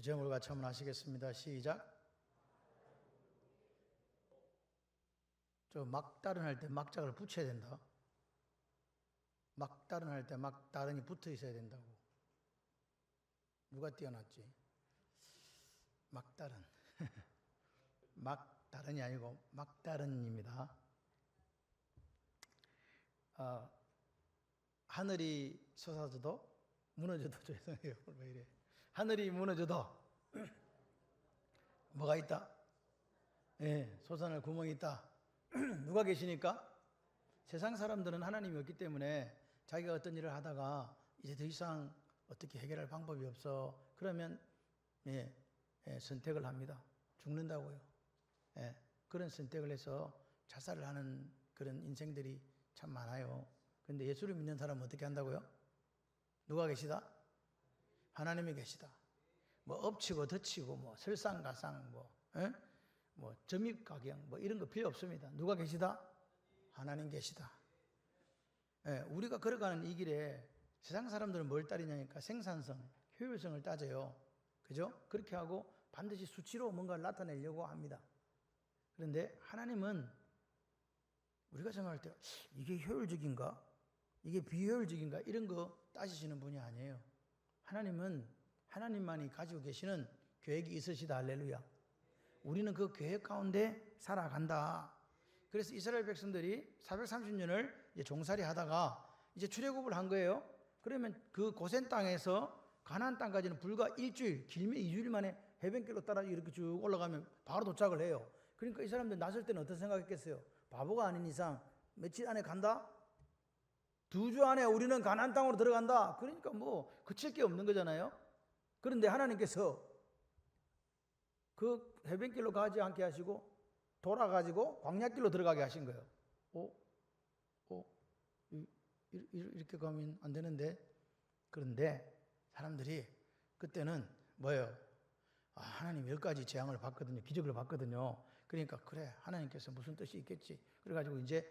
제목을 같이 한번 하시겠습니다. 시작. 저 막다른 할 때 막작을 붙여야 된다. 막다른 할 때 막다른이 붙어 있어야 된다고. 누가 띄어놨지? 막다른. 막다른이 아니고 막다른입니다. 하늘이 솟아져도 무너져도 죄송해요. 왜 이래? 하늘이 무너져도 뭐가 있다? 예, 솟아날 구멍이 있다. 누가 계시니까? 세상 사람들은 하나님이 없기 때문에 자기가 어떤 일을 하다가 이제 더 이상 어떻게 해결할 방법이 없어. 그러면 선택을 합니다. 죽는다고요. 그런 선택을 해서 자살을 하는 그런 인생들이 참 많아요. 그런데 예수를 믿는 사람은 어떻게 한다고요? 누가 계시다? 하나님이 계시다. 뭐 엎치고 덧치고 뭐 설상가상 뭐 점입가경 뭐 이런 거 필요 없습니다. 누가 계시다? 하나님 계시다. 우리가 걸어가는 이 길에 세상 사람들은 뭘 따르냐니까 생산성, 효율성을 따져요. 그죠? 그렇게 하고 반드시 수치로 뭔가를 나타내려고 합니다. 그런데 하나님은 우리가 생각할 때 이게 효율적인가? 이게 비효율적인가? 이런 거 따지시는 분이 아니에요. 하나님은 하나님만이 가지고 계시는 계획이 있으시다. 할렐루야. 우리는 그 계획 가운데 살아간다. 그래서 이스라엘 백성들이 430년을 이제 종살이 하다가 이제 출애굽을 한 거예요. 그러면 그 고센 땅에서 가나안 땅까지는 불과 일주일, 길면 2주일 만에 해변길로 따라 이렇게 쭉 올라가면 바로 도착을 해요. 그러니까 이 사람들 나설 때는 어떤 생각했겠어요? 바보가 아닌 이상 며칠 안에 간다? 2주 안에 우리는 가나안 땅으로 들어간다. 그러니까 뭐 그칠 게 없는 거잖아요. 그런데 하나님께서 그 해변길로 가지 않게 하시고 돌아가지고 광야길로 들어가게 하신 거예요. 이렇게 가면 안 되는데. 그런데 사람들이 그때는 뭐예요? 하나님 10가지 재앙을 받거든요. 기적을 받거든요. 그러니까 그래, 하나님께서 무슨 뜻이 있겠지. 그래가지고 이제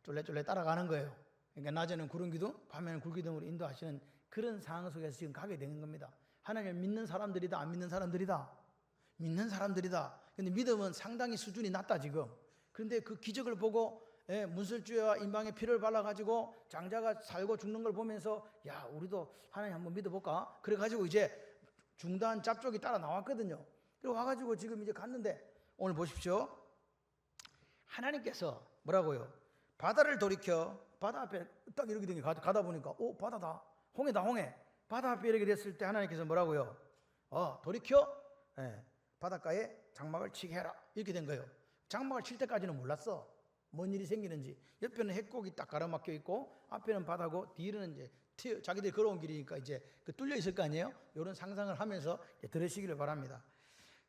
쫄래쫄래 따라가는 거예요. 그러니까 낮에는 구름 기둥, 밤에는 굴기둥으로 인도하시는 그런 상황 속에서 지금 가게 되는 겁니다. 하나님을 믿는 사람들이다, 안 믿는 사람들이다? 믿는 사람들이다. 근데 믿음은 상당히 수준이 낮다 지금. 그런데 그 기적을 보고 문설주와 임방에 피를 발라가지고 장자가 살고 죽는 걸 보면서 야, 우리도 하나님 한번 믿어볼까? 그래가지고 이제 중단 잡족이 따라 나왔거든요. 그리고 와가지고 지금 이제 갔는데 오늘 보십시오. 하나님께서 뭐라고요? 바다를 돌이켜 바다 앞에 딱 이렇게 된 게 가다 보니까 바다다. 홍해다, 홍해. 바다 앞에 이렇게 됐을 때 하나님께서 뭐라고요? 돌이켜 바닷가에 장막을 치게 해라. 이렇게 된 거예요. 장막을 칠 때까지는 몰랐어. 뭔 일이 생기는지. 옆에는 해곡이 딱 가로막혀 있고 앞에는 바다고 뒤에는 이제 자기들이 걸어온 길이니까 이제 뚫려 있을 거 아니에요. 이런 상상을 하면서 들으시기를 바랍니다.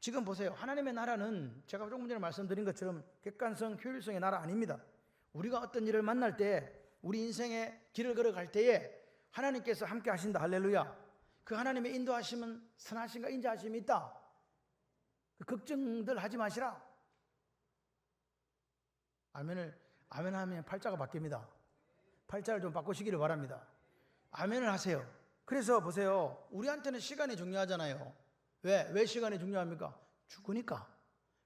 지금 보세요. 하나님의 나라는 제가 조금 전에 말씀드린 것처럼 객관성, 효율성의 나라 아닙니다. 우리가 어떤 일을 만날 때 우리 인생의 길을 걸어갈 때에 하나님께서 함께 하신다. 할렐루야. 그 하나님의 인도하심은 선하심과 인자하심이 있다. 걱정들 하지 마시라. 아멘 하면 팔자가 바뀝니다. 팔자를 좀 바꾸시기를 바랍니다. 아멘을 하세요. 그래서 보세요. 우리한테는 시간이 중요하잖아요. 왜 시간이 중요합니까? 죽으니까.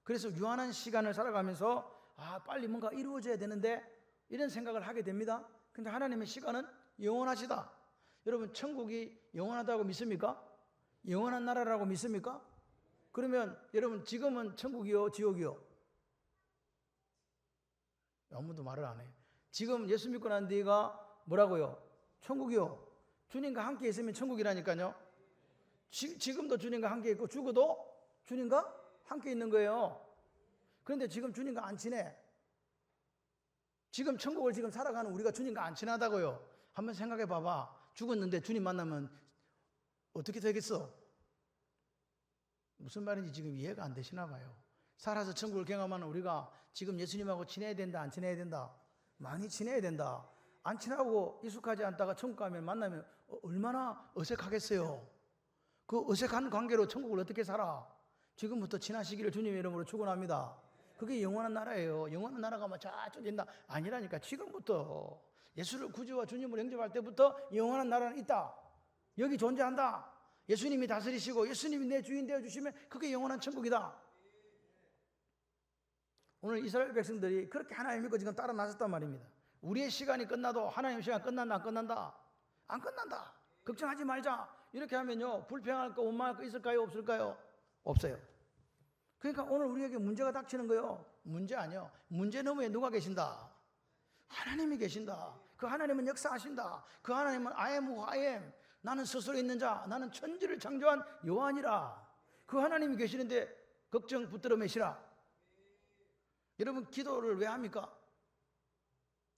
그래서 유한한 시간을 살아가면서 빨리 뭔가 이루어져야 되는데 이런 생각을 하게 됩니다. 근데 하나님의 시간은 영원하시다. 여러분 천국이 영원하다고 믿습니까? 영원한 나라라고 믿습니까? 그러면 여러분 지금은 천국이요, 지옥이요? 아무도 말을 안 해. 지금 예수 믿고 난 뒤가 뭐라고요? 천국이요. 주님과 함께 있으면 천국이라니까요. 지금도 주님과 함께 있고 죽어도 주님과 함께 있는 거예요. 그런데 지금 주님과 안 친해. 지금 천국을 지금 살아가는 우리가 주님과 안 친하다고요. 한번 생각해 봐봐. 죽었는데 주님 만나면 어떻게 되겠어? 무슨 말인지 지금 이해가 안 되시나 봐요. 살아서 천국을 경험하는 우리가 지금 예수님하고 친해야 된다, 안 친해야 된다? 많이 친해야 된다. 안 친하고 익숙하지 않다가 천국 가면 만나면 얼마나 어색하겠어요. 그 어색한 관계로 천국을 어떻게 살아? 지금부터 친하시기를 주님의 이름으로 축원합니다. 그게 영원한 나라예요. 영원한 나라가 막 저쪽 있다 아니라니까. 지금부터 예수를 구주와 주님으로 영접할 때부터 영원한 나라는 있다. 여기 존재한다. 예수님이 다스리시고 예수님이 내 주인 되어주시면 그게 영원한 천국이다. 오늘 이스라엘 백성들이 그렇게 하나님 믿고 지금 따라 나섰단 말입니다. 우리의 시간이 끝나도 하나님 시간 끝난다 안 끝난다? 안 끝난다. 걱정하지 말자. 이렇게 하면요 불평할 거 원망할 거 있을까요? 없을까요? 없어요. 그러니까 오늘 우리에게 문제가 닥치는 거예요. 문제 아니요. 문제 너머에 누가 계신다? 하나님이 계신다. 그 하나님은 역사하신다. 그 하나님은 I am who I am. 나는 스스로 있는 자, 나는 천지를 창조한 여호와니라. 그 하나님이 계시는데 걱정 붙들어 매시라. 여러분 기도를 왜 합니까?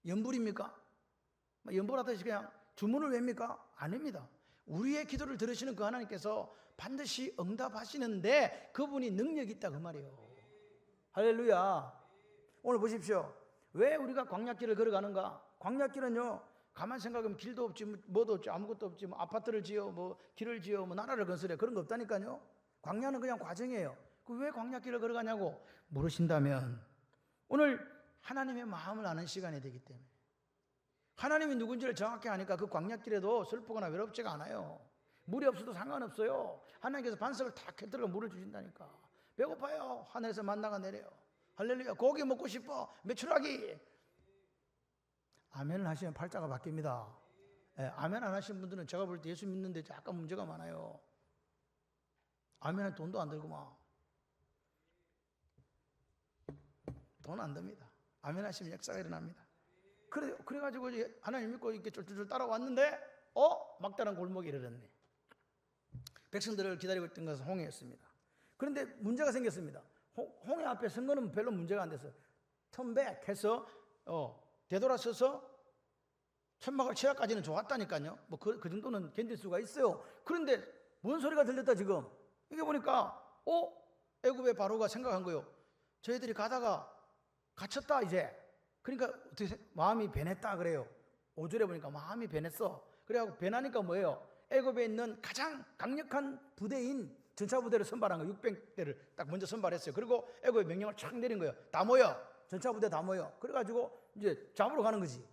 연불입니까? 연불하듯이 그냥 주문을 외입니까? 아닙니다. 우리의 기도를 들으시는 그 하나님께서 반드시 응답하시는데 그분이 능력이 있다 그 말이에요. 할렐루야. 오늘 보십시오. 왜 우리가 광야길을 걸어가는가? 광야길은요 가만 생각하면 길도 없지 뭐도 없지 아무것도 없지 뭐 아파트를 지어 뭐 길을 지어 뭐 나라를 건설해 그런 거 없다니까요. 광야는 그냥 과정이에요. 그 왜 광야길을 걸어가냐고 모르신다면 오늘 하나님의 마음을 아는 시간이 되기 때문에 하나님이 누군지를 정확히 아니까 그 광야길에도 슬프거나 외롭지가 않아요. 물이 없어도 상관없어요. 하나님께서 반석을 탁 켜들어 물을 주신다니까. 배고파요. 하늘에서 만나가 내려요. 할렐루야. 고기 먹고 싶어. 메추라기. 아멘을 하시면 팔자가 바뀝니다. 예, 아멘 안 하신 분들은 제가 볼 때 예수 믿는데 약간 문제가 많아요. 아멘은 돈도 안 들고만. 돈 안 듭니다. 아멘 하시면 역사가 일어납니다. 그래가지고 하나님 믿고 이렇게 쫄쫄쫄 따라왔는데 막다른 골목에 이르렀네. 백성들을 기다리고 있던 것은 홍해였습니다. 그런데 문제가 생겼습니다. 홍해 앞에 선 거는 별로 문제가 안 됐어요. 턴백해서 되돌아서서 천막을 치라까지는 좋았다니까요. 뭐 그 정도는 견딜 수가 있어요. 그런데 뭔 소리가 들렸다 지금. 이게 보니까 애굽의 바로가 생각한 거예요. 저희들이 가다가 갇혔다 이제. 그러니까 어떻게 마음이 변했다 그래요. 5절에 보니까 마음이 변했어. 그래갖고 변하니까 뭐예요? 애굽에 있는 가장 강력한 부대인 전차부대를 선발한 거예요. 600대를 딱 먼저 선발했어요. 그리고 애굽의 명령을 촥 내린 거예요. 다 모여. 전차부대 다 모여. 그래가지고 이제 잡으러 가는 거지.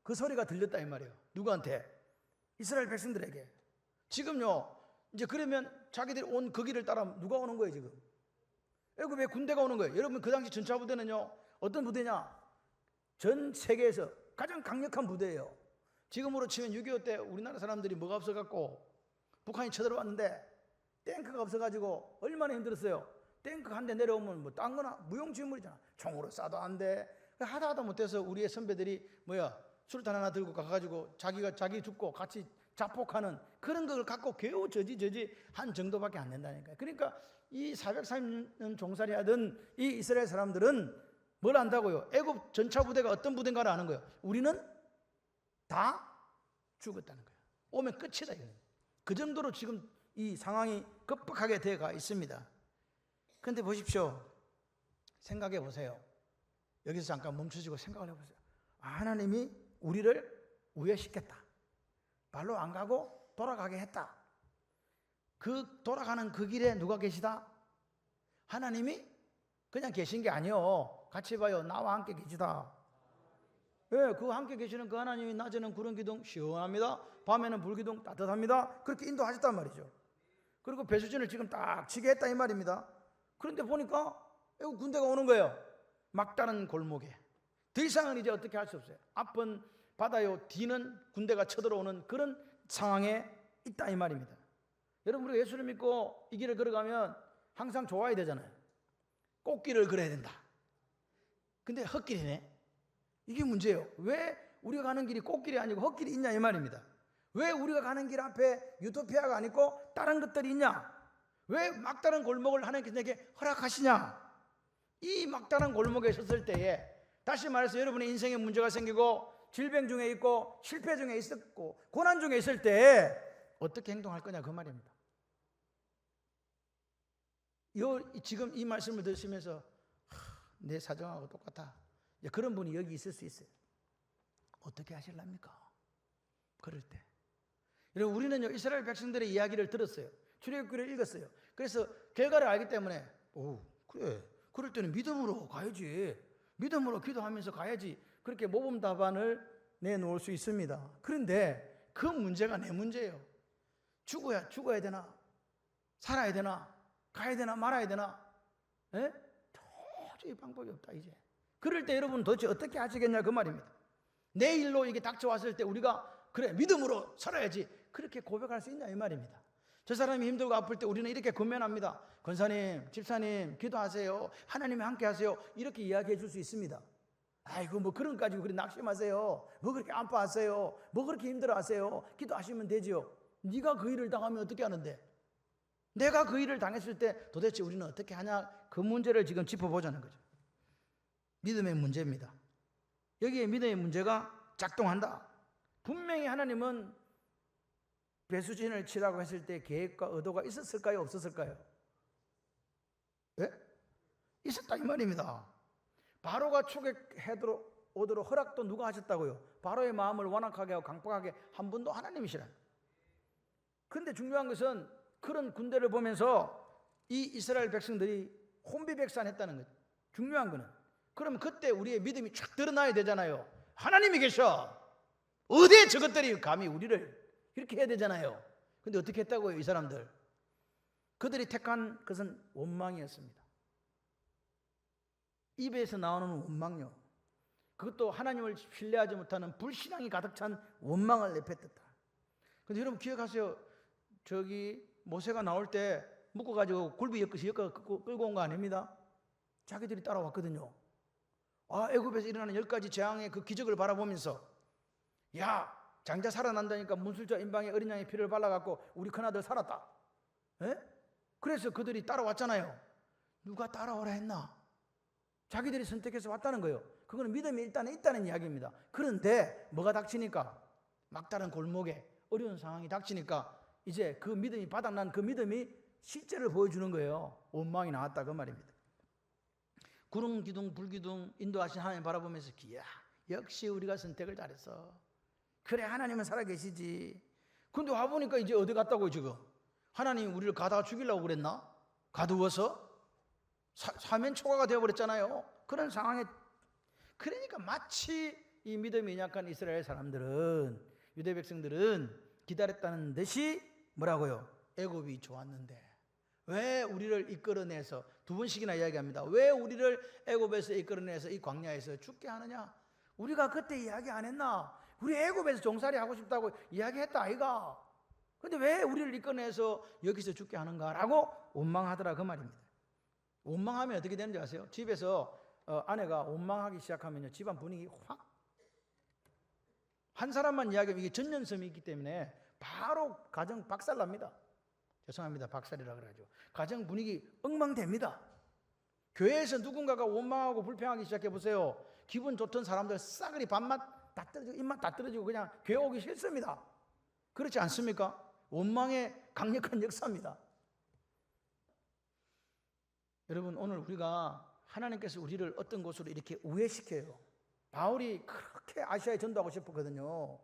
그 소리가 들렸다 이 말이에요. 누구한테? 이스라엘 백성들에게. 지금요 이제 그러면 자기들이 온 그 길을 따라 누가 오는 거예요 지금? 애굽의 군대가 오는 거예요. 여러분 그 당시 전차부대는요 어떤 부대냐? 전 세계에서 가장 강력한 부대예요. 지금으로 치면 6.25 때 우리나라 사람들이 뭐가 없어갖고 북한이 쳐들어왔는데 탱크가 없어가지고 얼마나 힘들었어요. 탱크 한 대 내려오면 뭐 딴 거나 무용지물이잖아. 총으로 쏴도 안 돼. 하다 못해서 우리의 선배들이 술탄 하나 들고 가가지고 자기 죽고 같이 자폭하는 그런 걸 갖고 겨우 저지 한 정도밖에 안 된다니까요. 그러니까 이 430년 종살이 하던 이 이스라엘 사람들은 뭘 안다고요? 애굽 전차 부대가 어떤 부대인가를 아는 거예요. 우리는 다 죽었다는 거예요. 오면 끝이다 이거예요. 그 정도로 지금 이 상황이 급박하게 되어가 있습니다. 그런데 보십시오. 생각해 보세요. 여기서 잠깐 멈추시고 생각을 해보세요. 하나님이 우리를 우회시켰다. 발로 안 가고 돌아가게 했다. 그 돌아가는 그 길에 누가 계시다? 하나님이 그냥 계신 게 아니요. 같이 봐요. 나와 함께 계시다. 예, 그 함께 계시는 그 하나님이 낮에는 구름 기둥 시원합니다. 밤에는 불 기둥 따뜻합니다. 그렇게 인도하셨단 말이죠. 그리고 배수진을 지금 딱 치게 했다 이 말입니다. 그런데 보니까 군대가 오는 거예요. 막다른 골목에. 더 이상은 이제 어떻게 할 수 없어요. 앞은 바다요, 뒤는 군대가 쳐들어오는 그런 상황에 있다 이 말입니다. 여러분 우리가 예수를 믿고 이 길을 걸어가면 항상 좋아야 되잖아요. 꽃길을 걸어야 된다. 근데 헛길이네. 이게 문제예요. 왜 우리가 가는 길이 꽃길이 아니고 헛길이 있냐 이 말입니다. 왜 우리가 가는 길 앞에 유토피아가 아니고 다른 것들이 있냐? 왜 막다른 골목을 하나님께서 내게 허락하시냐? 이 막다른 골목에 섰을 때에 다시 말해서 여러분의 인생에 문제가 생기고 질병 중에 있고 실패 중에 있었고 고난 중에 있을 때 어떻게 행동할 거냐 그 말입니다. 지금 이 말씀을 들으시면서 내 사정하고 똑같아. 그런 분이 여기 있을 수 있어요. 어떻게 하실랍니까? 그럴 때. 여러분 우리는 이스라엘 백성들의 이야기를 들었어요. 출애굽기를 읽었어요. 그래서 결과를 알기 때문에 그래. 그럴 때는 믿음으로 가야지. 믿음으로 기도하면서 가야지. 그렇게 모범 답안을 내놓을 수 있습니다. 그런데 그 문제가 내 문제예요. 죽어야 되나? 살아야 되나? 가야 되나? 말아야 되나? 예? 도저히 방법이 없다 이제. 그럴 때 여러분 도대체 어떻게 하시겠냐 그 말입니다. 내 일로 이게 닥쳐왔을 때 우리가 그래 믿음으로 살아야지 그렇게 고백할 수 있냐 이 말입니다. 저 사람이 힘들고 아플 때 우리는 이렇게 권면합니다. 권사님, 집사님 기도하세요. 하나님이 함께 하세요. 이렇게 이야기해 줄 수 있습니다. 아이고 뭐 그런 거 가지고 그렇게 낙심하세요. 뭐 그렇게 아파하세요. 뭐 그렇게 힘들어하세요. 기도하시면 되지요. 네가 그 일을 당하면 어떻게 하는데? 내가 그 일을 당했을 때 도대체 우리는 어떻게 하냐 그 문제를 지금 짚어보자는 거죠. 믿음의 문제입니다. 여기에 믿음의 문제가 작동한다. 분명히 하나님은 배수진을 치라고 했을 때 계획과 의도가 있었을까요? 없었을까요? 예? 있었다 이 말입니다. 바로가 추격해 오도록 허락도 누가 하셨다고요? 바로의 마음을 완악하게 하고 강팍하게 한 분도 하나님이시라. 그런데 중요한 것은 그런 군대를 보면서 이 이스라엘 백성들이 혼비백산했다는 거죠. 중요한 거는 그러면 그때 우리의 믿음이 쫙 드러나야 되잖아요. 하나님이 계셔. 어디에 저것들이 감히 우리를 이렇게 해야 되잖아요. 근데 어떻게 했다고요 이 사람들? 그들이 택한 것은 원망이었습니다. 입에서 나오는 원망요. 그것도 하나님을 신뢰하지 못하는 불신앙이 가득 찬 원망을 내뱉었다. 근데 여러분 기억하세요. 저기 모세가 나올 때 묶어가지고 굴비 엮어 끌고 온 거 아닙니다. 자기들이 따라왔거든요. 애굽에서 일어나는 10가지 재앙의 그 기적을 바라보면서 야 장자 살아난다니까 문술자 인방에 어린 양의 피를 발라갖고 우리 큰아들 살았다. 에? 그래서 그들이 따라왔잖아요. 누가 따라오라 했나? 자기들이 선택해서 왔다는 거예요. 그거는 믿음이 일단은 있다는 이야기입니다. 그런데 뭐가 닥치니까 막다른 골목에 어려운 상황이 닥치니까 이제 그 믿음이 바닥난 그 믿음이 실제를 보여주는 거예요. 원망이 나왔다 그 말입니다. 구름 기둥 불기둥 인도하신 하나님 바라보면서 기야 역시 우리가 선택을 잘했어. 그래 하나님은 살아계시지. 근데 와보니까 이제 어디 갔다고요 지금? 하나님 우리를 가다가 죽이려고 그랬나? 가두어서? 사면 초과가 되어버렸잖아요. 그런 상황에 그러니까 마치 이 믿음이 약한 이스라엘 사람들은 유대 백성들은 기다렸다는 듯이 뭐라고요? 애굽이 좋았는데 왜 우리를 이끌어내서 두 번씩이나 이야기합니다. 왜 우리를 애굽에서 이끌어내서 이 광야에서 죽게 하느냐? 우리가 그때 이야기 안 했나? 우리 애굽에서 종살이 하고 싶다고 이야기했다 아이가. 근데 왜 우리를 이끌어내서 여기서 죽게 하는가라고 원망하더라 그 말입니다. 원망하면 어떻게 되는지 아세요? 집에서 아내가 원망하기 시작하면요 집안 분위기 확 한 사람만 이야기하면 이게 전연섬이 있기 때문에 바로 가정 박살납니다. 죄송합니다. 박살이라 그러죠. 가정 분위기 엉망됩니다. 교회에서 누군가가 원망하고 불평하기 시작해 보세요. 기분 좋던 사람들 싸그리 밥맛 다 떨어지고 입맛 다 떨어지고 그냥 교회 오기 싫습니다. 그렇지 않습니까? 원망의 강력한 역사입니다. 여러분 오늘 우리가 하나님께서 우리를 어떤 곳으로 이렇게 우회시켜요. 바울이 그렇게 아시아에 전도하고 싶었거든요.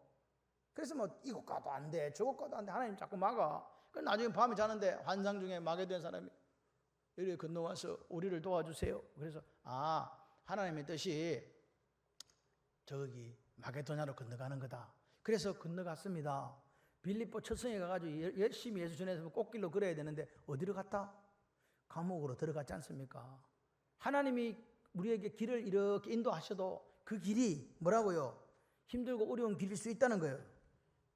그래서 뭐 이곳 가도 안 돼 저곳 가도 안 돼 하나님 자꾸 막아. 그래서 나중에 밤에 자는데 환상 중에 마게 된 사람이 이렇게 건너와서 우리를 도와주세요. 그래서 하나님의 뜻이 저기 마게도냐로 건너가는 거다. 그래서 건너갔습니다. 빌립보 첫성에 가가지고 열심히 예수 전해서 꽃길로 걸어야 되는데 어디로 갔다? 감옥으로 들어갔지 않습니까? 하나님이 우리에게 길을 이렇게 인도하셔도 그 길이 뭐라고요? 힘들고 어려운 길일 수 있다는 거예요.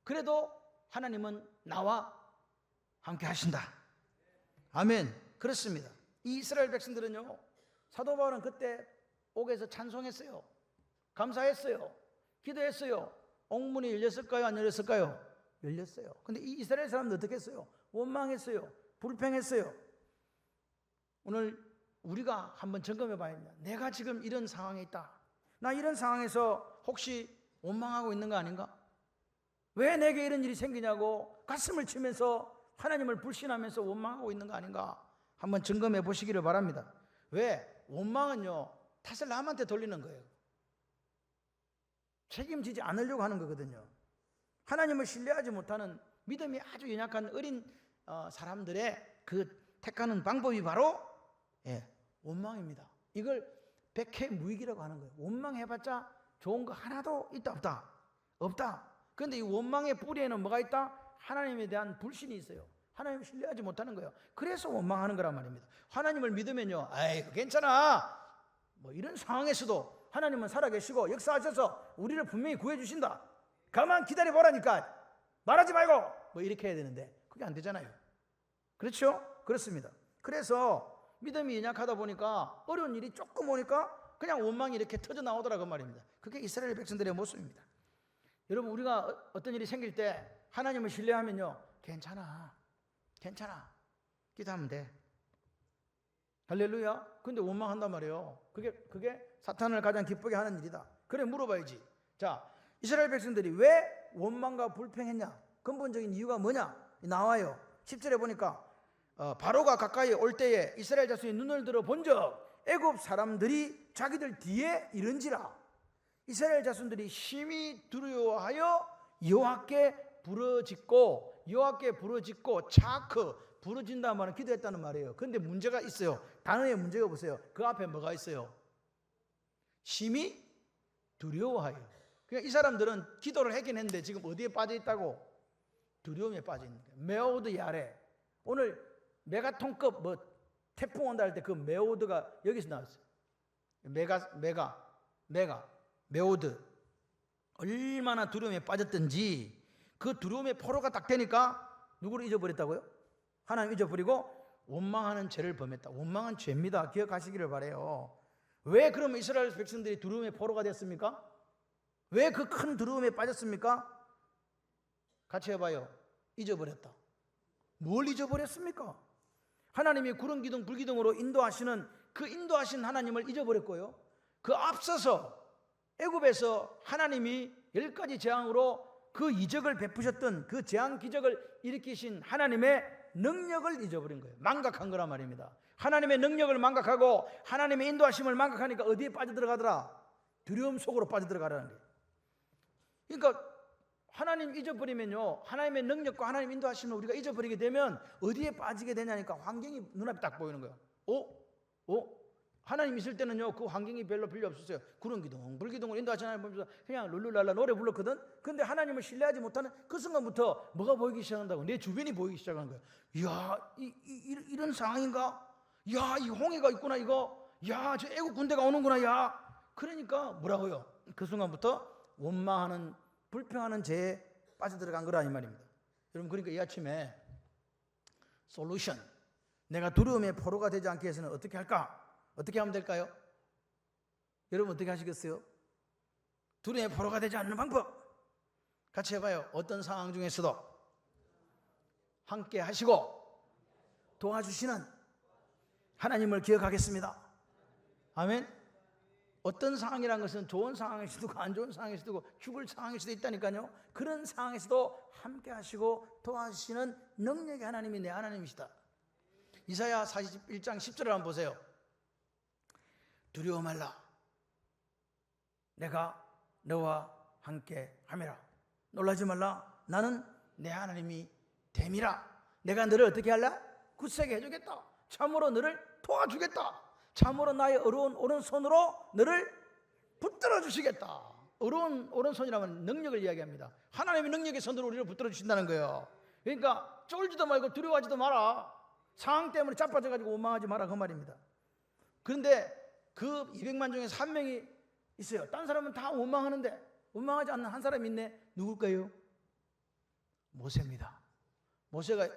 그래도 하나님은 나와 함께 하신다. 아멘. 그렇습니다. 이 이스라엘 백성들은요 사도 바울은 그때 옥에서 찬송했어요. 감사했어요. 기도했어요. 옥문이 열렸을까요? 안 열렸을까요? 열렸어요. 근데 이 이스라엘 사람들 어떻게 했어요? 원망했어요. 불평했어요. 오늘 우리가 한번 점검해 봐야 합니다. 내가 지금 이런 상황에 있다. 나 이런 상황에서 혹시 원망하고 있는 거 아닌가? 왜 내게 이런 일이 생기냐고 가슴을 치면서 하나님을 불신하면서 원망하고 있는 거 아닌가? 한번 점검해 보시기를 바랍니다. 왜? 원망은요 탓을 남한테 돌리는 거예요. 책임지지 않으려고 하는 거거든요. 하나님을 신뢰하지 못하는 믿음이 아주 연약한 어린 사람들의 그 택하는 방법이 바로 원망입니다. 이걸 백해무익이라고 하는 거예요. 원망해봤자 좋은 거 하나도 있다 없다? 없다. 그런데 이 원망의 뿌리에는 뭐가 있다? 하나님에 대한 불신이 있어요. 하나님을 신뢰하지 못하는 거예요. 그래서 원망하는 거란 말입니다. 하나님을 믿으면요, 아이 괜찮아, 뭐 이런 상황에서도 하나님은 살아계시고 역사하셔서 우리를 분명히 구해주신다, 가만 기다려보라니까, 말하지 말고, 뭐 이렇게 해야 되는데 그게 안 되잖아요. 그렇죠? 그렇습니다. 그래서 믿음이 연약하다 보니까 어려운 일이 조금 오니까 그냥 원망이 이렇게 터져 나오더라고 말입니다. 그게 이스라엘 백성들의 모습입니다. 여러분, 우리가 어떤 일이 생길 때 하나님을 신뢰하면요, 괜찮아 기도하면 돼. 할렐루야. 근데 원망한단 말이에요. 그게 사탄을 가장 기쁘게 하는 일이다. 그래, 물어봐야지. 자, 이스라엘 백성들이 왜 원망과 불평했냐? 근본적인 이유가 뭐냐? 나와요. 10절에 보니까 바로가 가까이 올 때에 이스라엘 자손이 눈을 들어 본적 애굽 사람들이 자기들 뒤에 이른지라. 이스라엘 자손들이 심히 두려워하여 여호와께 부르짖고, 차크, 부르짖다 말은 기도했다는 말이에요. 그런데 문제가 있어요. 단어에 문제가 보세요. 그 앞에 뭐가 있어요? 심히 두려워하여. 그러니까 이 사람들은 기도를 했긴 했는데 지금 어디에 빠져 있다고? 두려움에 빠져 있는 거예요. 메오드 야레. 오늘 메가톤급 뭐 태풍 온다 할 때 그 메오드가 여기서 나왔어요. 메오드. 얼마나 두려움에 빠졌든지 그 두려움의 포로가 딱 되니까 누구를 잊어버렸다고요? 하나님 잊어버리고 원망하는 죄를 범했다. 원망은 죄입니다. 기억하시기를 바라요. 왜 그러면 이스라엘 백성들이 두려움의 포로가 됐습니까? 왜 그 큰 두려움에 빠졌습니까? 같이 해봐요. 잊어버렸다. 뭘 잊어버렸습니까? 하나님이 구름 기둥 불기둥으로 인도하시는 그 인도하신 하나님을 잊어버렸고요. 그 앞서서 애굽에서 하나님이 10가지 재앙으로 그 이적을 베푸셨던 그 재앙 기적을 일으키신 하나님의 능력을 잊어버린 거예요. 망각한 거란 말입니다. 하나님의 능력을 망각하고 하나님의 인도하심을 망각하니까 어디에 빠져들어가더라? 두려움 속으로 빠져들어가라는 거예요. 그러니까 하나님 잊어버리면요, 하나님의 능력과 하나님 인도하심을 우리가 잊어버리게 되면 어디에 빠지게 되냐니까 환경이 눈앞에 딱 보이는 거예요. 하나님 있을 때는요, 그 환경이 별로 필요 없었어요. 구름 기둥, 불기둥을 인도하시는 하나님 보면서 그냥 룰루랄라 노래 불렀거든. 근데 하나님을 신뢰하지 못하는 그 순간부터 뭐가 보이기 시작한다고? 내 주변이 보이기 시작하는 거예요. 이야, 이런 상황인가? 야, 이 홍해가 있구나 이거. 야, 저 애국 군대가 오는구나. 야, 그러니까 뭐라고요? 그 순간부터 원망하는, 불평하는 죄에 빠져들어간 거라 이 말입니다. 여러분, 그러니까 이 아침에 솔루션, 내가 두려움의 포로가 되지 않기 위해서는 어떻게 할까? 어떻게 하면 될까요? 여러분 어떻게 하시겠어요? 두려움의 포로가 되지 않는 방법 같이 해봐요. 어떤 상황 중에서도 함께 하시고 도와주시는 하나님을 기억하겠습니다. 아멘. 어떤 상황이라는 것은 좋은 상황일 수도 있고 안 좋은 상황일 수도 있고 죽을 상황일 수도 있다니까요. 그런 상황에서도 함께 하시고 도와주시는 능력의 하나님이 내 하나님이시다. 이사야 41장 10절을 한번 보세요. 두려워 말라. 내가 너와 함께 함이라. 놀라지 말라. 나는 내 하나님이 됨이라. 내가 너를 어떻게 할라? 굳세게 해주겠다. 참으로 너를 도와주겠다. 참으로 나의 어려운 오른손으로 너를 붙들어 주시겠다. 어려운 오른손이라면 능력을 이야기합니다. 하나님의 능력의 손으로 우리를 붙들어 주신다는 거예요. 그러니까 쫄지도 말고 두려워하지도 마라. 상황 때문에 자빠져가지고 원망하지 마라 그 말입니다. 그런데 그 200만 중에서 한 명이 있어요. 딴 사람은 다 원망하는데 원망하지 않는 한 사람이 있네. 누굴까요? 모세입니다. 모세가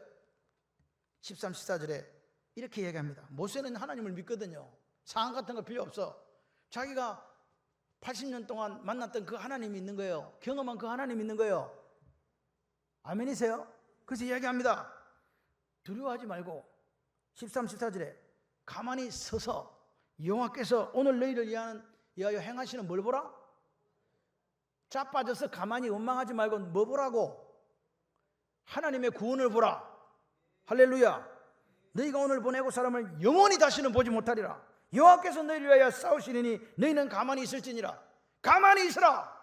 13, 14절에 이렇게 얘기합니다. 모세는 하나님을 믿거든요. 상황 같은 거 필요 없어. 자기가 80년 동안 만났던 그 하나님이 있는 거예요. 경험한 그 하나님이 있는 거예요. 아멘이세요? 그래서 이야기합니다. 두려워하지 말고 13, 14절에 가만히 서서 여호와께서 오늘 너희를 위하여 행하시는 뭘 보라? 자빠져서 가만히 원망하지 말고 뭐 보라고? 하나님의 구원을 보라. 할렐루야. 너희가 오늘 보내고 사람을 영원히 다시는 보지 못하리라. 여호와께서 너희를 위하여 싸우시리니 너희는 가만히 있을지니라. 가만히 있으라.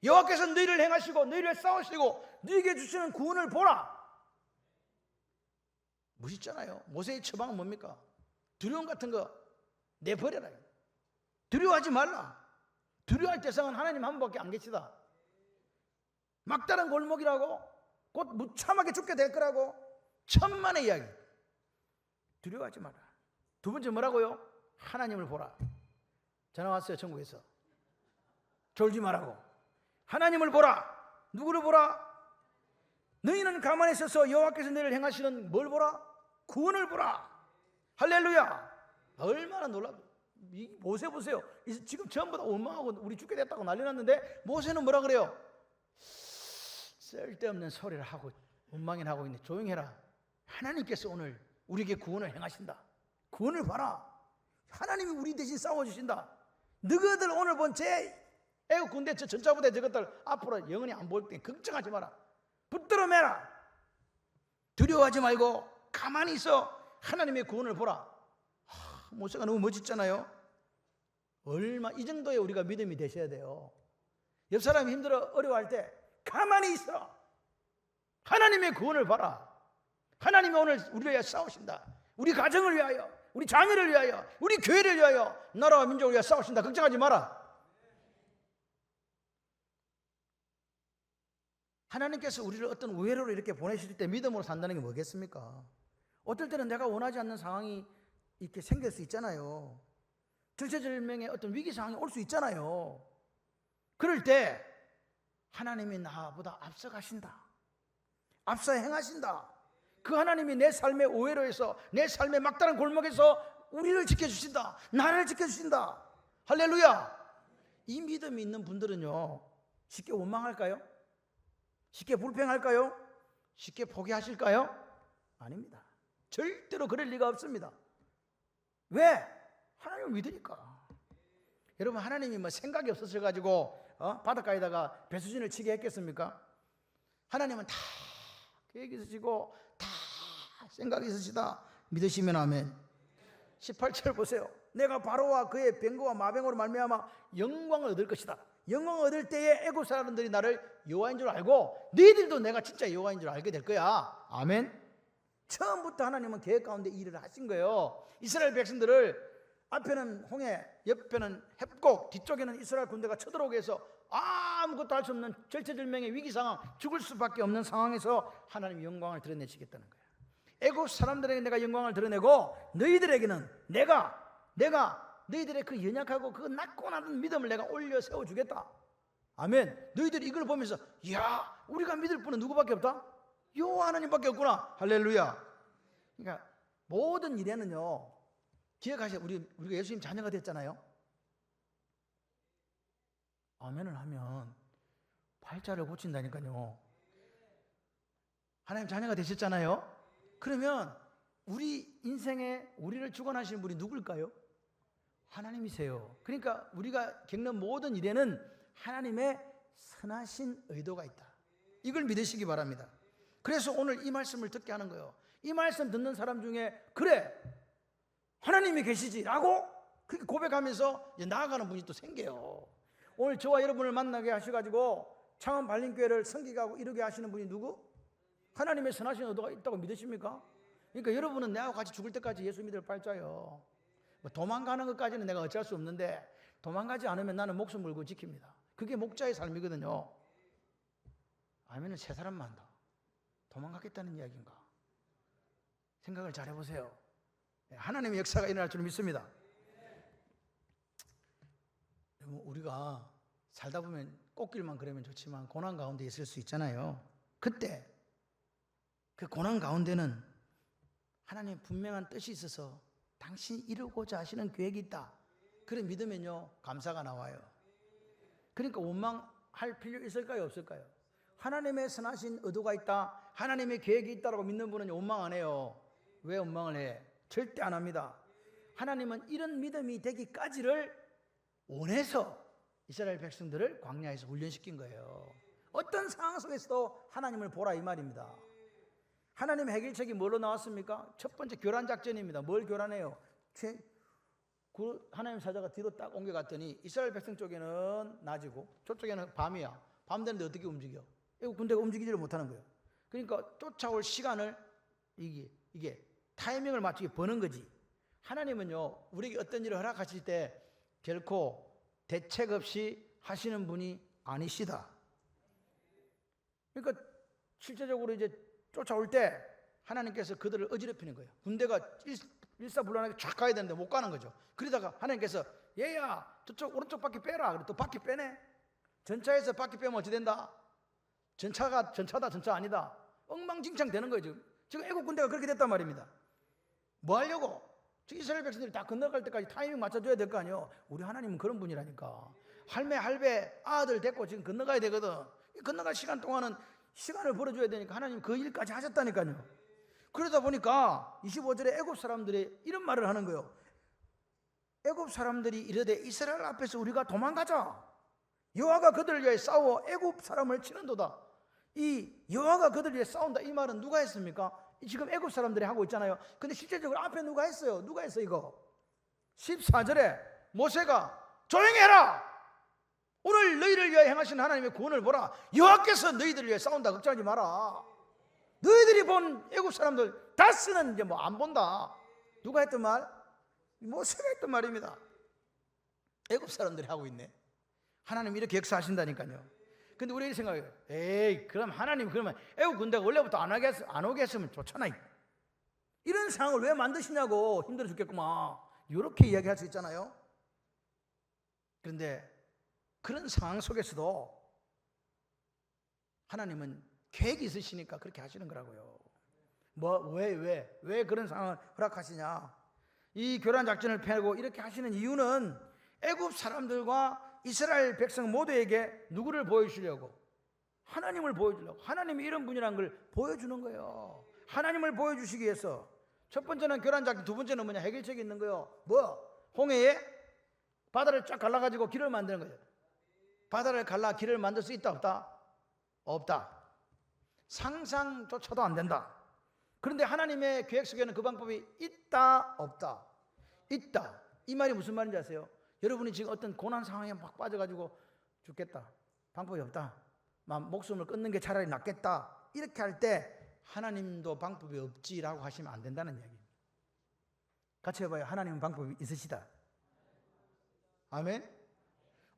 여호와께서 너희를 행하시고 너희를 싸우시고 너희에게 주시는 구원을 보라. 멋있잖아요. 모세의 처방은 뭡니까? 두려움 같은 거 내버려라. 두려워하지 말라. 두려워할 대상은 하나님 한 분밖에 안 계시다. 막다른 골목이라고 곧 무참하게 죽게 될 거라고 천만의 이야기. 두려워하지 마라. 두 번째 뭐라고요? 하나님을 보라. 전화 왔어요, 천국에서. 졸지 말라고. 하나님을 보라. 누구를 보라? 너희는 가만히 있어서 여호와께서 너희를 행하시는 뭘 보라? 구원을 보라. 할렐루야. 얼마나 놀랍. 모세 보세요. 지금 전부 다 원망하고 우리 죽게 됐다고 난리 났는데 모세는 뭐라 그래요? 쓸데없는 소리를 하고 원망이나 하고 있네. 조용히 해라. 하나님께서 오늘 우리에게 구원을 행하신다. 구원을 봐라. 하나님이 우리 대신 싸워주신다. 너희들 오늘 본 제 애국 군대 저 전차부대 저것들 앞으로 영원히 안 보일 테니 걱정하지 마라. 붙들어 매라. 두려워하지 말고 가만히 있어. 하나님의 구원을 보라. 모세가 너무 멋있잖아요. 얼마 이 정도의 우리가 믿음이 되셔야 돼요. 옆 사람이 힘들어 어려워할 때 가만히 있어. 하나님의 구원을 봐라. 하나님이 오늘 우리를 위하여 싸우신다. 우리 가정을 위하여, 우리 자녀를 위하여, 우리 교회를 위하여, 나라와 민족을 위하여 싸우신다. 걱정하지 마라. 하나님께서 우리를 어떤 우회로로 이렇게 보내실 때 믿음으로 산다는 게 뭐겠습니까? 어떨 때는 내가 원하지 않는 상황이 이렇게 생길 수 있잖아요. 절체절명의 어떤 위기 상황이 올 수 있잖아요. 그럴 때 하나님이 나보다 앞서가신다. 앞서 행하신다. 그 하나님이 내 삶의 오해로에서, 내 삶의 막다른 골목에서 우리를 지켜주신다. 나를 지켜주신다. 할렐루야. 이 믿음이 있는 분들은요, 쉽게 원망할까요? 쉽게 불평할까요? 쉽게 포기하실까요? 아닙니다. 절대로 그럴 리가 없습니다. 왜? 하나님을 믿으니까. 여러분, 하나님이 뭐 생각이 없으셔가지고 바닷가에다가 배수진을 치게 했겠습니까? 하나님은 다 계획이 있으시고 다 생각이 있으시다. 믿으시면 아멘. 18절 보세요. 내가 바로와 그의 병거와 마병으로 말미암아 영광을 얻을 것이다. 영광을 얻을 때에 애굽 사람들이 나를 여호와인 줄 알고 너희들도 내가 진짜 여호와인 줄 알게 될 거야. 아멘. 처음부터 하나님은 계획 가운데 일을 하신 거예요. 이스라엘 백성들을 앞에는 홍해, 옆에는 협곡, 뒤쪽에는 이스라엘 군대가 쳐들어오게 해서 아무것도 할 수 없는 절체절명의 위기 상황, 죽을 수밖에 없는 상황에서 하나님이 영광을 드러내시겠다는 거예요. 애굽 사람들에게 내가 영광을 드러내고 너희들에게는 내가 너희들의 그 연약하고 그 낮고 낮은 믿음을 내가 올려 세워주겠다. 아멘. 너희들이 이걸 보면서 이야, 우리가 믿을 분은 누구밖에 없다? 여호와 하나님밖에 없구나. 할렐루야. 그러니까 모든 일에는요, 기억하세요. 우리가 예수님 자녀가 됐잖아요. 아멘을 하면 팔자를 고친다니까요. 하나님 자녀가 되셨잖아요. 그러면 우리 인생에 우리를 주관하시는 분이 누굴까요? 하나님이세요. 그러니까 우리가 겪는 모든 일에는 하나님의 선하신 의도가 있다. 이걸 믿으시기 바랍니다. 그래서 오늘 이 말씀을 듣게 하는 거예요. 이 말씀 듣는 사람 중에 그래, 하나님이 계시지라고 그렇게 고백하면서 이제 나아가는 분이 또 생겨요. 오늘 저와 여러분을 만나게 하셔가지고 창원 발림교회를 섬기게 이루게 하시는 분이 누구? 하나님의 선하신 의도가 있다고 믿으십니까? 그러니까 여러분은 내가 같이 죽을 때까지 예수 믿을 팔자요. 뭐 도망가는 것까지는 내가 어쩔 수 없는데 도망가지 않으면 나는 목숨 걸고 지킵니다. 그게 목자의 삶이거든요. 아니면 세 사람만 더 도망가겠다는 이야기인가? 생각을 잘 해보세요. 하나님의 역사가 일어날 줄 믿습니다. 우리가 살다 보면 꽃길만 그러면 좋지만 고난 가운데 있을 수 있잖아요. 그때 그 고난 가운데는 하나님 분명한 뜻이 있어서 당신이 이루고자 하시는 계획이 있다. 그래 믿으면요, 감사가 나와요. 그러니까 원망할 필요 있을까요, 없을까요? 하나님의 선하신 의도가 있다, 하나님의 계획이 있다라고 믿는 분은 원망 안 해요. 왜 원망을 해? 절대 안 합니다. 하나님은 이런 믿음이 되기까지를 원해서 이스라엘 백성들을 광야에서 훈련시킨 거예요. 어떤 상황 속에서도 하나님을 보라 이 말입니다. 하나님의 해결책이 뭘로 나왔습니까? 첫 번째 교란 작전입니다. 뭘 교란해요? 하나님 사자가 뒤로 딱 옮겨갔더니 이스라엘 백성 쪽에는 낮이고 저쪽에는 밤이야. 밤 되는데 어떻게 움직여? 이거 군대가 움직이지를 못하는 거예요. 그러니까 쫓아올 시간을 이게 타이밍을 맞추게 버는 거지. 하나님은요, 우리에게 어떤 일을 허락하실 때 결코 대책 없이 하시는 분이 아니시다. 그러니까 실제적으로 이제 쫓아올 때 하나님께서 그들을 어지럽히는 거예요. 군대가 일사불란하게 쫙 가야 되는데 못 가는 거죠. 그러다가 하나님께서 얘야 저쪽 오른쪽 바퀴 빼라. 그래 또 바퀴 빼네. 전차에서 바퀴 빼면 어찌 된다? 전차가 전차다 전차 아니다. 엉망진창 되는 거예요. 지금 애국 군대가 그렇게 됐단 말입니다. 뭐 하려고? 이스라엘 백성들이 다 건너갈 때까지 타이밍 맞춰줘야 될 거 아니에요. 우리 하나님은 그런 분이라니까. 할배 아들 데리고 지금 건너가야 되거든. 건너갈 시간 동안은 시간을 벌어줘야 되니까 하나님 그 일까지 하셨다니까요. 그러다 보니까 25절에 애굽 사람들이 이런 말을 하는 거예요. 애굽 사람들이 이르되 이스라엘 앞에서 우리가 도망가자. 여호와가 그들을 위해 싸워 애굽 사람을 치는도다. 이 여호와가 그들을 위해 싸운다, 이 말은 누가 했습니까? 지금 애굽 사람들이 하고 있잖아요. 근데 실제적으로 앞에 누가 했어요? 누가 했어 이거? 14절에 모세가 조용히 해라. 오늘 너희를 위하여 행하신 하나님의 구원을 보라. 여호와께서 너희들을 위해 싸운다. 걱정하지 마라. 너희들이 본 애굽 사람들 다스는 이제 뭐 안 본다. 누가 했던 말? 모세가 했던 말입니다. 애굽 사람들이 하고 있네. 하나님 이렇게 역사하신다니까요. 근데 우리 생각해요. 에이, 그럼 하나님 그러면 애국 군대가 원래부터 안 오게 했으면 좋잖아. 이런 상황을 왜 만드시냐고. 힘들어 죽겠구만. 이렇게 이야기할 수 있잖아요. 그런데 그런 상황 속에서도 하나님은 계획이 있으시니까 그렇게 하시는 거라고요. 왜 그런 상황을 허락하시냐. 이 교란 작전을 펴고 이렇게 하시는 이유는 애굽 사람들과 이스라엘 백성 모두에게 누구를 보여주려고? 하나님을 보여주려고. 하나님이 이런 분이라는 걸 보여주는 거예요. 하나님을 보여주시기 위해서. 첫 번째는 교란 작전, 두 번째는 뭐냐? 해결책이 있는 거예요. 홍해에 바다를 쫙 갈라가지고 길을 만드는 거예요. 바다를 갈라 길을 만들 수 있다 없다? 없다. 상상조차도 안 된다. 그런데 하나님의 계획 속에는 그 방법이 있다 없다? 있다. 이 말이 무슨 말인지 아세요? 여러분이 지금 어떤 고난 상황에 막 빠져가지고 죽겠다, 방법이 없다, 목숨을 끊는 게 차라리 낫겠다, 이렇게 할 때 하나님도 방법이 없지라고 하시면 안 된다는 이야기입니다. 같이 해봐요. 하나님은 방법이 있으시다. 아멘.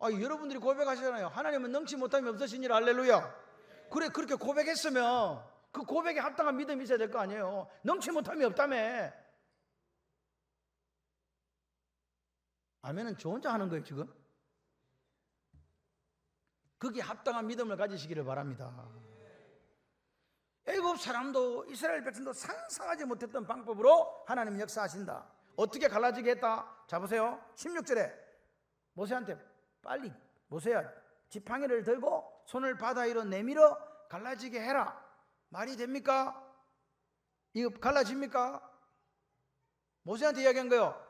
여러분들이 고백하시잖아요. 하나님은 능치 못함이 없으시니라. 할렐루야. 그래, 그렇게 고백했으면 그 고백에 합당한 믿음이 있어야 될 거 아니에요. 능치 못함이 없다며. 아멘은 저 혼자 하는 거예요 지금. 거기에 합당한 믿음을 가지시기를 바랍니다. 애굽 사람도 이스라엘 백성도 상상하지 못했던 방법으로 하나님 역사하신다. 어떻게 갈라지게 했다? 자 보세요. 16절에 모세한테 빨리, 모세야 지팡이를 들고 손을 바다 위로 내밀어 갈라지게 해라. 말이 됩니까? 이거 갈라집니까? 모세한테 이야기한 거예요.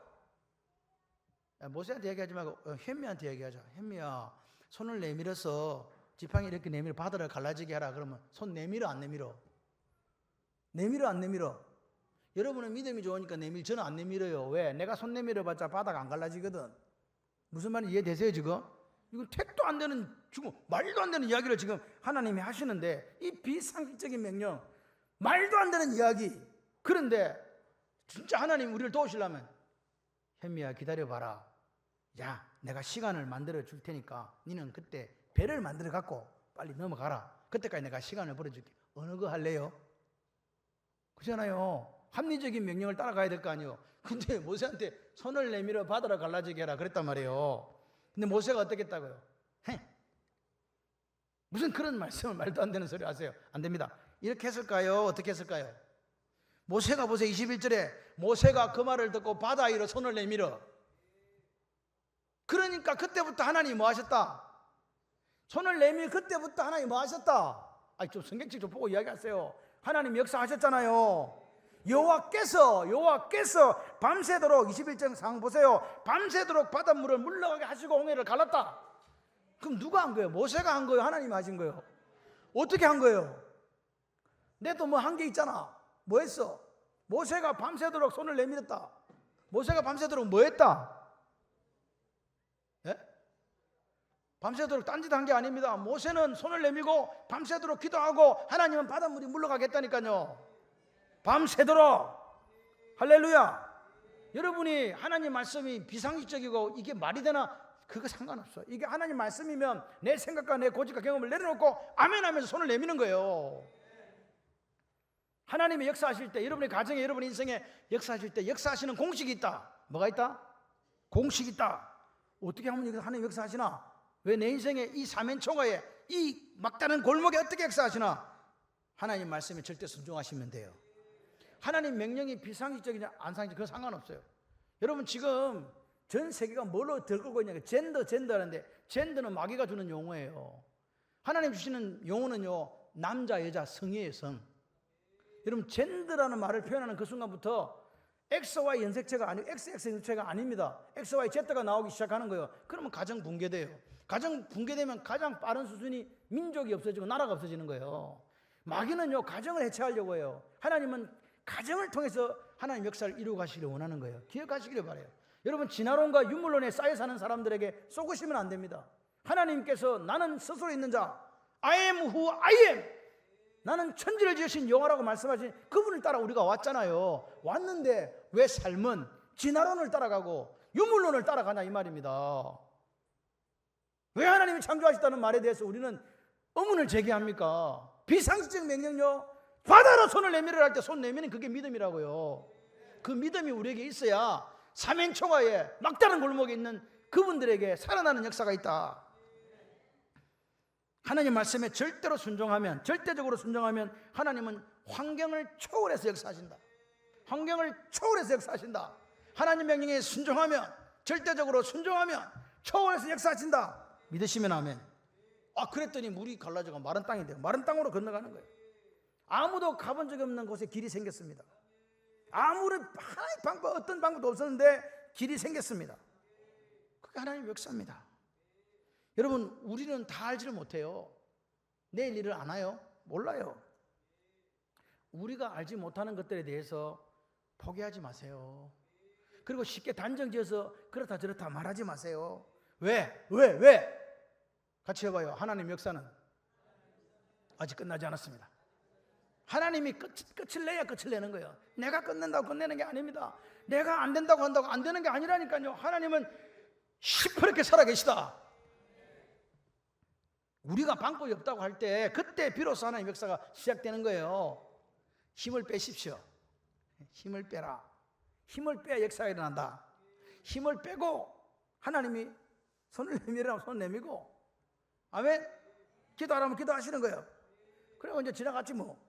모세한테 얘기하지 말고 현미한테 얘기하자. 현미야, 손을 내밀어서 지팡이 이렇게 내밀어 바다를 갈라지게 하라. 그러면 손 내밀어 안 내밀어? 내밀어 안 내밀어? 여러분은 믿음이 좋으니까 저는 안 내밀어요. 왜? 내가 손 내밀어봤자 바다가 안 갈라지거든. 무슨 말인지 이해되세요 지금? 이건 택도 안 되는, 지금 말도 안 되는 이야기를 지금 하나님이 하시는데, 이 비상식적인 명령, 말도 안 되는 이야기. 그런데 진짜 하나님 우리를 도우시려면 현미야 기다려봐라. 야, 내가 시간을 만들어 줄 테니까 너는 그때 배를 만들어 갖고 빨리 넘어가라. 그때까지 내가 시간을 벌어줄게. 어느 거 할래요? 그렇잖아요. 합리적인 명령을 따라가야 될 거 아니에요. 근데 모세한테 손을 내밀어 바다를 갈라지게 해라 그랬단 말이에요. 근데 모세가 어떻게 했다고요? 무슨 그런 말씀을, 말도 안 되는 소리 하세요. 안 됩니다. 이렇게 했을까요? 어떻게 했을까요? 모세가 보세요. 21절에 모세가 그 말을 듣고 바다 위로 손을 내밀어. 그러니까 그때부터 하나님이 뭐 하셨다? 손을 내밀 그때부터 하나님이 뭐 하셨다? 좀 성경책 좀 보고 이야기하세요. 하나님 역사하셨잖아요. 여호와께서 밤새도록, 21절 상황 보세요. 밤새도록 바닷물을 물러가게 하시고 홍해를 갈랐다. 그럼 누가 한 거예요? 모세가 한 거예요? 하나님이 하신 거예요? 어떻게 한 거예요? 내도 뭐 한 게 있잖아. 뭐 했어? 모세가 밤새도록 손을 내밀었다. 모세가 밤새도록 뭐 했다? 예? 밤새도록 딴짓 한 게 아닙니다. 모세는 손을 내밀고 밤새도록 기도하고 하나님은 바닷물이 물러가겠다니까요. 밤새도록. 할렐루야. 여러분이 하나님 말씀이 비상식적이고 이게 말이 되나? 그거 상관없어. 이게 하나님 말씀이면 내 생각과 내 고집과 경험을 내려놓고 아멘 하면서 손을 내미는 거예요. 하나님의 역사하실 때, 여러분의 가정에, 여러분의 인생에 역사하실 때 역사하시는 공식이 있다. 뭐가 있다? 공식이 있다. 어떻게 하면 하나님 역사하시나? 왜 내 인생에 이 사면초가에 이 막다른 골목에 어떻게 역사하시나? 하나님 말씀에 절대 순종하시면 돼요. 하나님 명령이 비상식적이냐 안 상식적 그건 상관없어요. 여러분 지금 전 세계가 뭘로 들고 있냐? 젠더 하는데 젠더는 마귀가 주는 용어예요. 하나님 주시는 용어는요, 남자 여자 성이에요. 성. 여러분 젠더라는 말을 표현하는 그 순간부터 XY 연색체가 아니고 XX 연색체가 아닙니다. XY Z가 나오기 시작하는 거예요. 그러면 가정 붕괴돼요. 가정 붕괴되면 가장 빠른 수준이 민족이 없어지고 나라가 없어지는 거예요. 마귀는요 가정을 해체하려고 해요. 하나님은 가정을 통해서 하나님 역사를 이루어 가시기를 원하는 거예요. 기억하시기를 바라요. 여러분 진화론과 유물론에 쌓여 사는 사람들에게 쏘으시면 안 됩니다. 하나님께서 나는 스스로 있는 자 I am who I am, 나는 천지를 지으신 여호와라고 말씀하신 그분을 따라 우리가 왔잖아요. 왔는데 왜 삶은 진화론을 따라가고 유물론을 따라가냐 이 말입니다. 왜 하나님이 창조하셨다는 말에 대해서 우리는 의문을 제기합니까? 비상식적 명령요, 바다로 손을 내밀으라 할 때 손 내미는 그게 믿음이라고요. 그 믿음이 우리에게 있어야 사면초가에 막다른 골목에 있는 그분들에게 살아나는 역사가 있다. 하나님 말씀에 절대로 순종하면, 절대적으로 순종하면 하나님은 환경을 초월해서 역사하신다. 환경을 초월해서 역사하신다. 하나님 명령에 순종하면, 절대적으로 순종하면 초월해서 역사하신다. 믿으시면 아멘. 그랬더니 물이 갈라져가 마른 땅이 돼요. 마른 땅으로 건너가는 거예요. 아무도 가본 적이 없는 곳에 길이 생겼습니다. 아무런 하나의 방법, 어떤 방법도 없었는데 길이 생겼습니다. 그게 하나님의 역사입니다. 여러분 우리는 다 알지를 못해요. 내일 일을 아나요? 몰라요. 우리가 알지 못하는 것들에 대해서 포기하지 마세요. 그리고 쉽게 단정지어서 그렇다 저렇다 말하지 마세요. 왜? 같이 해봐요. 하나님 역사는 아직 끝나지 않았습니다. 하나님이 끝을 내야 끝을 내는 거예요. 내가 끝낸다고 끝내는 게 아닙니다. 내가 안 된다고 한다고 안 되는 게 아니라니까요. 하나님은 시퍼렇게 살아계시다. 우리가 방법이 없다고 할 때 그때 비로소 하나님 역사가 시작되는 거예요. 힘을 빼십시오. 힘을 빼라. 힘을 빼야 역사가 일어난다. 힘을 빼고 하나님이 손을 내밀으라면 손 내밀고, 아멘. 기도하라면 기도하시는 거예요. 그리고 이제 지나갔지 뭐.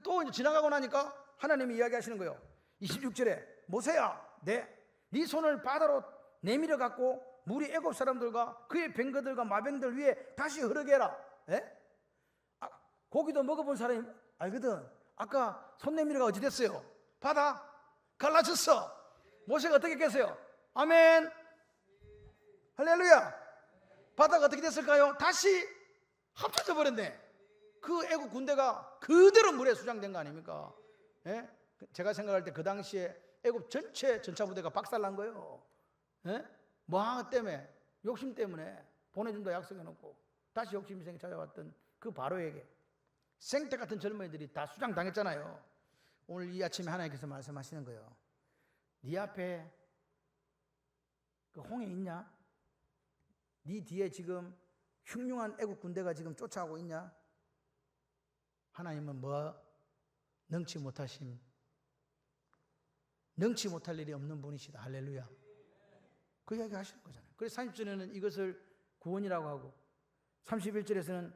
또 이제 지나가고 나니까 하나님이 이야기하시는 거예요. 26절에 모세야, 네 손을 바다로 내밀어 갖고 물이 애굽 사람들과 그의 병거들과 마병들 위에 다시 흐르게 해라. 고기도 먹어본 사람이 알거든. 아까 손 내밀어가 어찌 됐어요? 바다 갈라졌어. 모세가 어떻게 했겠어요? 아멘. 할렐루야. 바다가 어떻게 됐을까요? 다시 합쳐져 버렸네. 그 애국 군대가 그대로 물에 수장된 거 아닙니까? 예? 제가 생각할 때 그 당시에 애국 전체 전차부대가 박살난 거예요. 예? 뭐 하나 때문에, 욕심 때문에 보내준다 약속해놓고 다시 욕심이 생겨 찾아왔던 그 바로에게 생태 같은 젊은이들이 다 수장당했잖아요. 오늘 이 아침에 하나님께서 말씀하시는 거예요. 네 앞에 그 홍해 있냐? 네 뒤에 지금 흉흉한 애국 군대가 지금 쫓아오고 있냐? 하나님은 뭐 능치 못하심, 능치 못할 일이 없는 분이시다. 할렐루야. 그 이야기 하시는 거잖아요. 그래서 30절에는 이것을 구원이라고 하고 31절에서는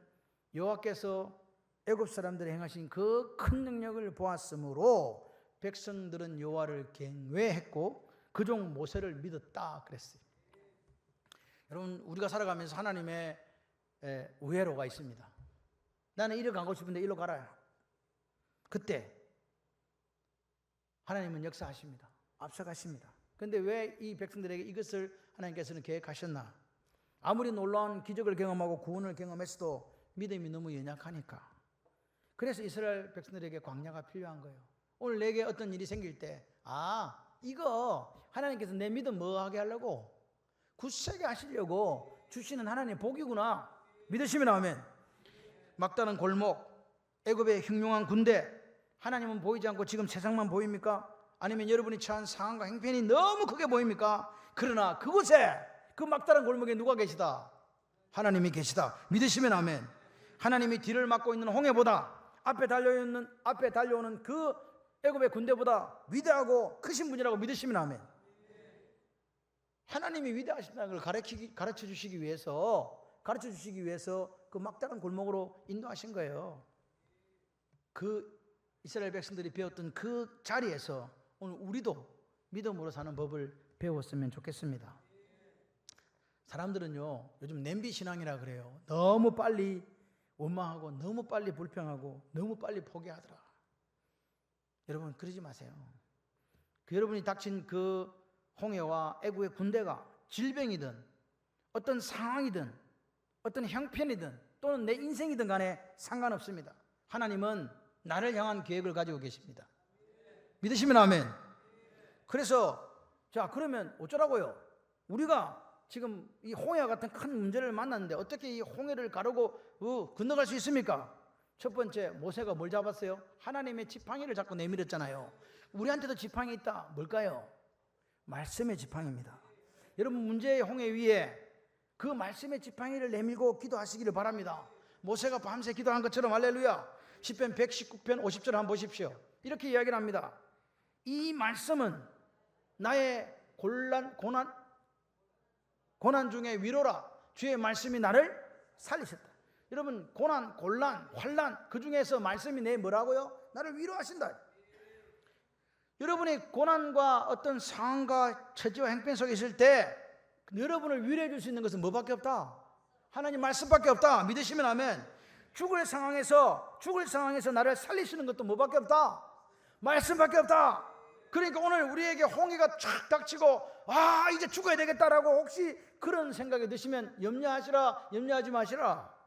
여호와께서 애굽 사람들이 행하신 그 큰 능력을 보았으므로 백성들은 여호와를 경외했고 그 종 모세를 믿었다 그랬어요. 여러분 우리가 살아가면서 하나님의 우회로가 있습니다. 나는 이리로 가고 싶은데 이리로 가라. 그때 하나님은 역사하십니다. 앞서가십니다. 그런데 왜 이 백성들에게 이것을 하나님께서는 계획하셨나? 아무리 놀라운 기적을 경험하고 구원을 경험했어도 믿음이 너무 연약하니까. 그래서 이스라엘 백성들에게 광야가 필요한 거예요. 오늘 내게 어떤 일이 생길 때 이거 하나님께서 내 믿음 뭐 하게 하려고? 굳세게 하시려고 주시는 하나님의 복이구나. 믿으시면 아멘. 막다른 골목, 애굽의 흉흉한 군대, 하나님은 보이지 않고 지금 세상만 보입니까? 아니면 여러분이 처한 상황과 행편이 너무 크게 보입니까? 그러나 그곳에 그 막다른 골목에 누가 계시다? 하나님이 계시다. 믿으시면 아멘. 하나님이 뒤를 막고 있는 홍해보다 앞에 달려오는 그 애굽의 군대보다 위대하고 크신 분이라고 믿으시면 아멘. 하나님이 위대하신다는 걸 가르쳐 주시기 위해서 그 막다른 골목으로 인도하신 거예요. 그 이스라엘 백성들이 배웠던 그 자리에서 오늘 우리도 믿음으로 사는 법을 배웠으면 좋겠습니다. 사람들은요, 요즘 냄비 신앙이라 그래요. 너무 빨리 원망하고 너무 빨리 불평하고 너무 빨리 포기하더라. 여러분 그러지 마세요. 여러분이 닥친 그 홍해와 애국의 군대가 질병이든 어떤 상황이든 어떤 형편이든 또는 내 인생이든 간에 상관없습니다. 하나님은 나를 향한 계획을 가지고 계십니다. 믿으시면 아멘. 그래서 자, 그러면 어쩌라고요? 우리가 지금 이 홍해와 같은 큰 문제를 만났는데 어떻게 이 홍해를 가르고 건너갈 수 있습니까? 첫 번째, 모세가 뭘 잡았어요? 하나님의 지팡이를 잡고 내밀었잖아요. 우리한테도 지팡이 있다. 뭘까요? 말씀의 지팡이입니다. 여러분, 문제의 홍해 위에 그 말씀의 지팡이를 내밀고 기도하시기를 바랍니다. 모세가 밤새 기도한 것처럼. 할렐루야. 시편 119편 50절 한번 보십시오. 이렇게 이야기를 합니다. 이 말씀은 나의 고난 중에 위로라. 주의 말씀이 나를 살리셨다. 여러분, 고난, 곤란, 환난, 그 중에서 말씀이 내 뭐라고요? 나를 위로하신다. 여러분이 고난과 어떤 상황과 처지와 행편 속에 있을 때 여러분을 위로해 줄 수 있는 것은 뭐밖에 없다? 하나님 말씀밖에 없다. 믿으시면 아멘. 죽을 상황에서 나를 살리시는 것도 뭐밖에 없다? 말씀밖에 없다. 그러니까 오늘 우리에게 홍해가 쫙 닥치고 이제 죽어야 되겠다라고 혹시 그런 생각이 드시면 염려하지 마시라.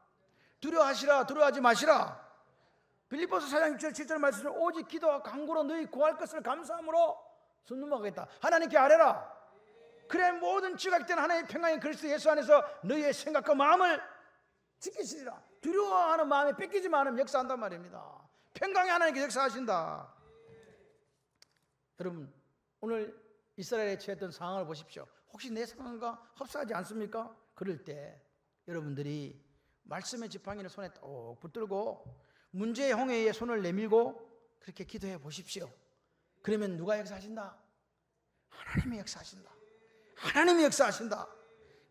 두려워하지 마시라. 빌립보서 4장 6절 7절 말씀은 오직 기도와 간구로 너희 구할 것을 감사함으로 순응하겠다. 하나님께 아뢰라. 그래 모든 지각될 때는 하나님의 평강이 그리스도 예수 안에서 너희의 생각과 마음을 지키시리라. 두려워하는 마음에 뺏기지만 않으면 역사한단 말입니다. 평강의 하나님께 역사하신다. 여러분, 오늘 이스라엘에 처했던 상황을 보십시오. 혹시 내 상황과 흡사하지 않습니까? 그럴 때 여러분들이 말씀의 지팡이를 손에 딱 붙들고 문제의 홍해에 손을 내밀고 그렇게 기도해 보십시오. 그러면 누가 역사하신다? 하나님이 역사하신다. 하나님이 역사하신다.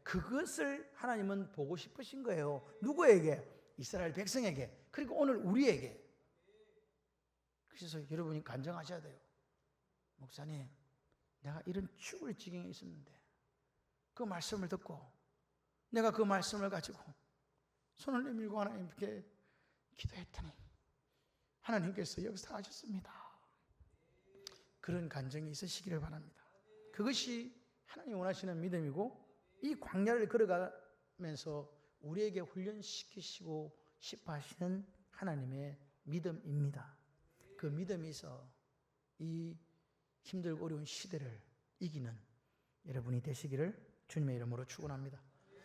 그것을 하나님은 보고 싶으신 거예요. 누구에게? 이스라엘 백성에게. 그리고 오늘 우리에게. 그래서 여러분이 간증하셔야 돼요. 목사님, 내가 이런 죽을 지경에 있었는데 그 말씀을 듣고 내가 그 말씀을 가지고 손을 내밀고 하나님께 기도했더니 하나님께서 역사하셨습니다. 그런 간증이 있으시기를 바랍니다. 그것이 하나님 원하시는 믿음이고 이 광야를 걸어가면서 우리에게 훈련시키시고 싶어 하시는 하나님의 믿음입니다. 그 믿음이 있어 이 힘들고 어려운 시대를 이기는 여러분이 되시기를 주님의 이름으로 축원합니다.